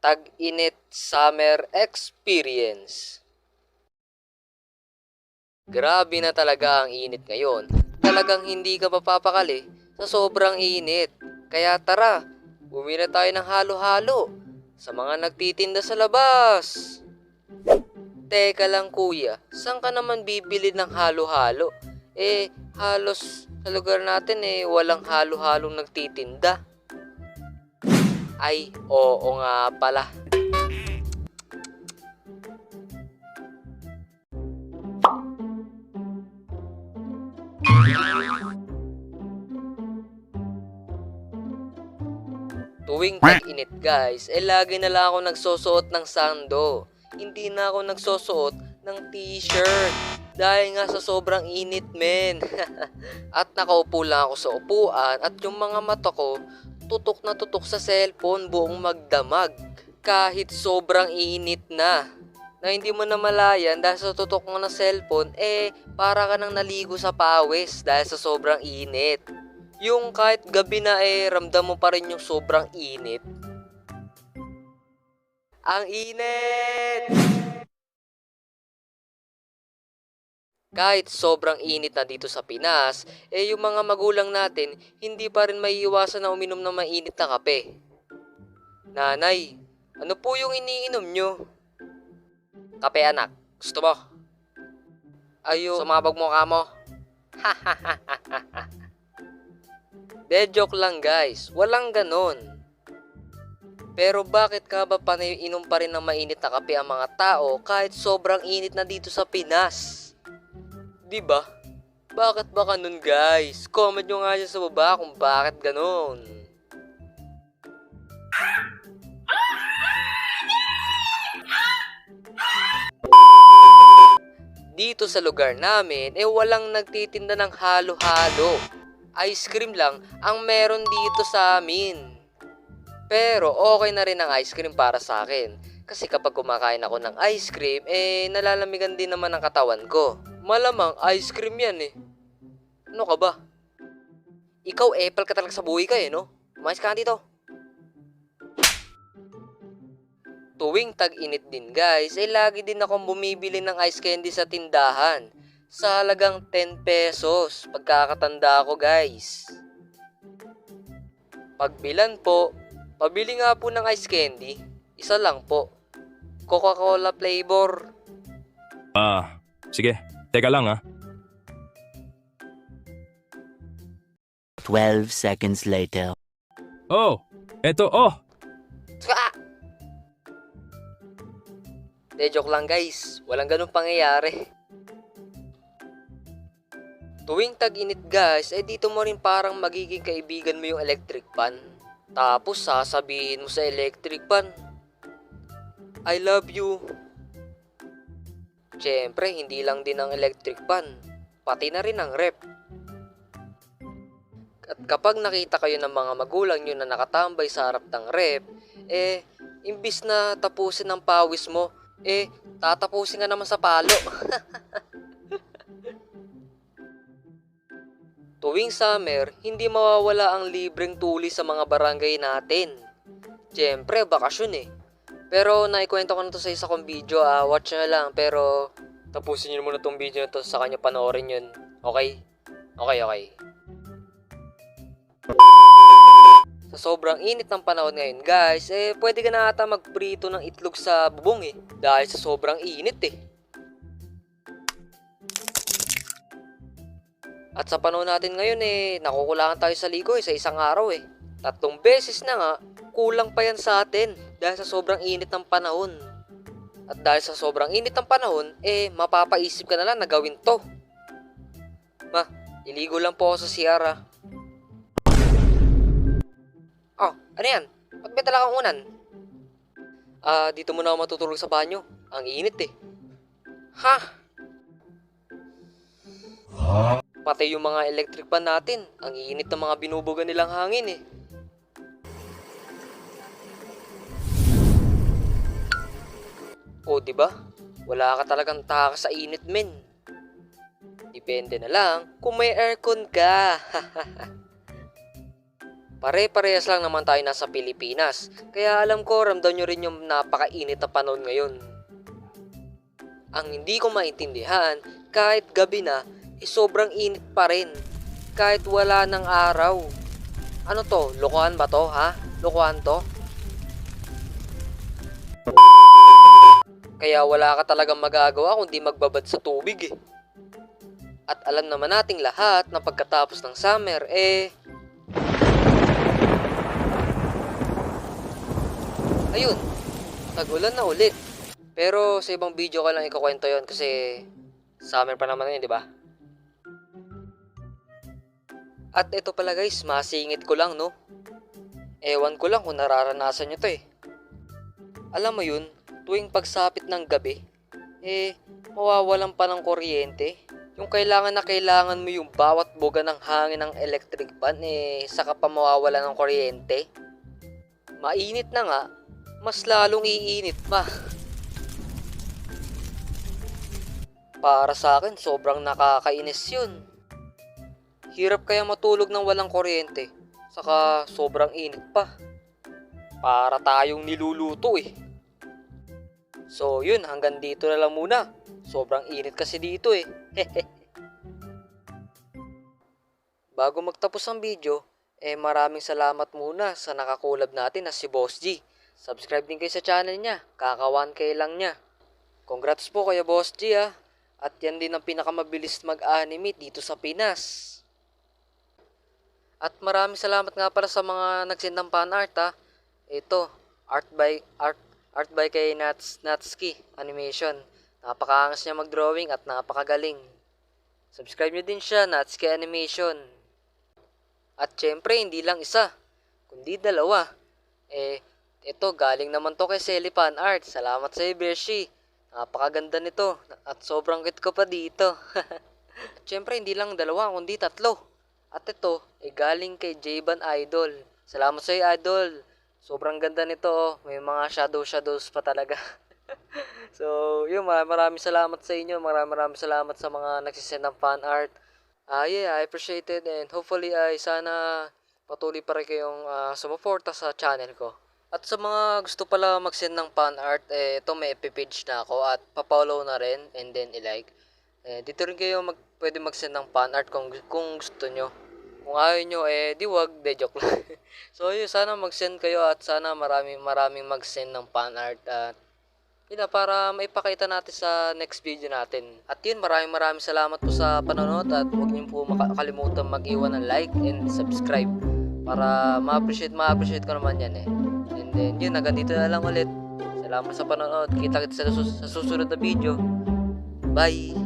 Tag-init Summer Experience. Grabe na talaga ang init ngayon. Talagang hindi ka mapapakali sa sobrang init. Kaya tara, bumili tayo ng halo-halo sa mga nagtitinda sa labas. Teka lang kuya, saan ka naman bibili ng halo-halo? Halos sa lugar natin walang halo-halong nagtitinda. Ay, oo nga pala. Tuwing tag-init guys, lagi na lang ako nagsusuot ng sando. Hindi na ako nagsusuot ng t-shirt. Dahil nga sa sobrang init men. At nakaupo lang ako sa upuan at yung mga mata ko tutok na tutok sa cellphone buong magdamag. Kahit sobrang init na hindi mo na malayan dahil sa tutok mo ng cellphone, para ka nang naligo sa pawis dahil sa sobrang init. Yung kahit gabi na ramdam mo pa rin yung sobrang init. Ang init! Kahit sobrang init na dito sa Pinas, yung mga magulang natin hindi pa rin maiiwasan na uminom ng mainit na kape. Nanay, ano po yung iniinom nyo? Kape anak, gusto mo? Ayo, sumabog mo ka mo. De, joke lang guys, walang ganon. Pero bakit ka ba inom pa rin ng mainit na kape ang mga tao kahit sobrang init na dito sa Pinas? Diba? Bakit ba ganun guys? Comment nyo nga dyan sa baba kung bakit ganun. Dito sa lugar namin, walang nagtitinda ng halo-halo. Ice cream lang ang meron dito sa amin. Pero okay na rin ang ice cream para sa akin. Kasi kapag kumakain ako ng ice cream, nalalamigan din naman ang katawan ko. Malamang ice cream yan Ano ka ba? Ikaw epal ka talaga sa buhay ka no? Umayos ka dito. Tuwing tag-init din guys, lagi din akong bumibili ng ice candy sa tindahan. Sa halagang 10 pesos, pagkakatanda ko guys. Pagbilan po, pabili nga po ng ice candy, isa lang po. Coca-Cola flavor. Sige. Teka lang 12 seconds later. Oh, eto De, joke lang guys, walang ganun pangyayari. Tuwing tag-init guys, dito mo rin parang magiging kaibigan mo yung electric fan. Tapos sasabihin mo sa electric fan, I love you. Siyempre, hindi lang din ang electric fan, pati na rin ang ref. At kapag nakita kayo ng mga magulang nyo na nakatambay sa harap ng ref, imbis na tapusin ang pawis mo, tatapusin ka naman sa palo. Tuwing summer, hindi mawawala ang libreng tuli sa mga barangay natin. Siyempre, bakasyon Pero naikwento ko na to sa isa kong video, watch nyo na lang. Pero tapusin nyo muna tong video na to sa kanya panoorin yun. Okay? Okay. Sa sobrang init ng panahon ngayon guys, pwede ka na ata magprito ng itlog sa bubong dahil sa sobrang init At sa panahon natin ngayon nakukulangan tayo sa ligo sa isang araw 3 beses na nga, kulang pa yan sa atin dahil sa sobrang init ng panahon. At dahil sa sobrang init ng panahon, mapapaisip ka na lang na gawin to. Ma, iligo lang po ako sa CR Oh, ano yan? Ba't may dala kang unan? Dito muna ako matutulog sa banyo. Ang init Ha? Pati yung mga electric fan natin, ang init ng mga binubuga nilang hangin O, diba? Wala ka talagang takas sa init, men. Depende na lang kung may aircon ka. Pare-parehas lang naman tayo nasa Pilipinas. Kaya alam ko, ramdam nyo rin yung napakainit na panahon ngayon. Ang hindi ko maintindihan, kahit gabi na, sobrang init pa rin. Kahit wala ng araw. Ano to? Lokohan ba to, ha? Lokohan to? Kaya wala ka talagang magagawa kundi magbabad sa tubig eh. At alam naman nating lahat na pagkatapos ng summer, ayun, tag-ulan na ulit. Pero sa ibang video ko lang ikukwento yon kasi summer pa naman yun, di ba? At ito pala guys, masingit ko lang no. Ewan ko lang kung nararanasan nyo to eh. Alam mo yun, tuwing pagsapit ng gabi, mawawalan pa ng kuryente. Yung kailangan na kailangan mo yung bawat buga ng hangin ng electric fan, saka pa mawawala ng kuryente. Mainit na nga, mas lalong iinit pa. Para sa akin, sobrang nakakainis yun. Hirap kaya matulog ng walang kuryente, saka sobrang init pa. Para tayong niluluto eh. So yun, hanggang dito na lang muna. Sobrang init kasi dito eh. Bago magtapos ang video, maraming salamat muna sa nakakulab natin na si Boss G. Subscribe din kayo sa channel niya, kaka 1K lang niya. Congrats po kaya Boss G ah. At yan din ang pinakamabilis mag-animate dito sa Pinas. At maraming salamat nga pala sa mga nagsend ng fan art ha. Ito, art by kay Natsuki Animation. Napakaangas niya mag-drawing at napakagaling. Subscribe nyo din siya, Natsuki Animation. At syempre, hindi lang isa, kundi dalawa. Ito, galing naman to kay Selly Fan Art. Salamat sa iyo, Beshi. Napakaganda nito at sobrang cute ko pa dito. Syempre, hindi lang dalawa, kundi tatlo. At ito, galing kay J-Ban Idol. Salamat sa iyo, Idol. Sobrang ganda nito, oh. May mga shadows pa talaga. So, yun, maraming salamat sa inyo. Maraming salamat sa mga nagsisend ng fan art. Yeah, I appreciate it and hopefully ay sana patuloy pa rin kayong sumuporta sa channel ko. At sa mga gusto pala mag-send ng fan art, ito may FB page na ako at pa-follow na rin and then i-like. Dito rin kayo pwede mag-send ng fan art kung gusto nyo. Kung ayaw nyo, di wag, joke lang. So yun, sana mag-send kayo at sana maraming mag-send ng fan art at yun na, para maipakita natin sa next video natin. At yun, maraming salamat po sa panonood at huwag niyo po makalimutan mag-iwan ng like and subscribe para ma-appreciate ko naman yan eh. And then yun, hanggang dito na lang ulit. Salamat sa panonood. Kita sa susunod na video. Bye!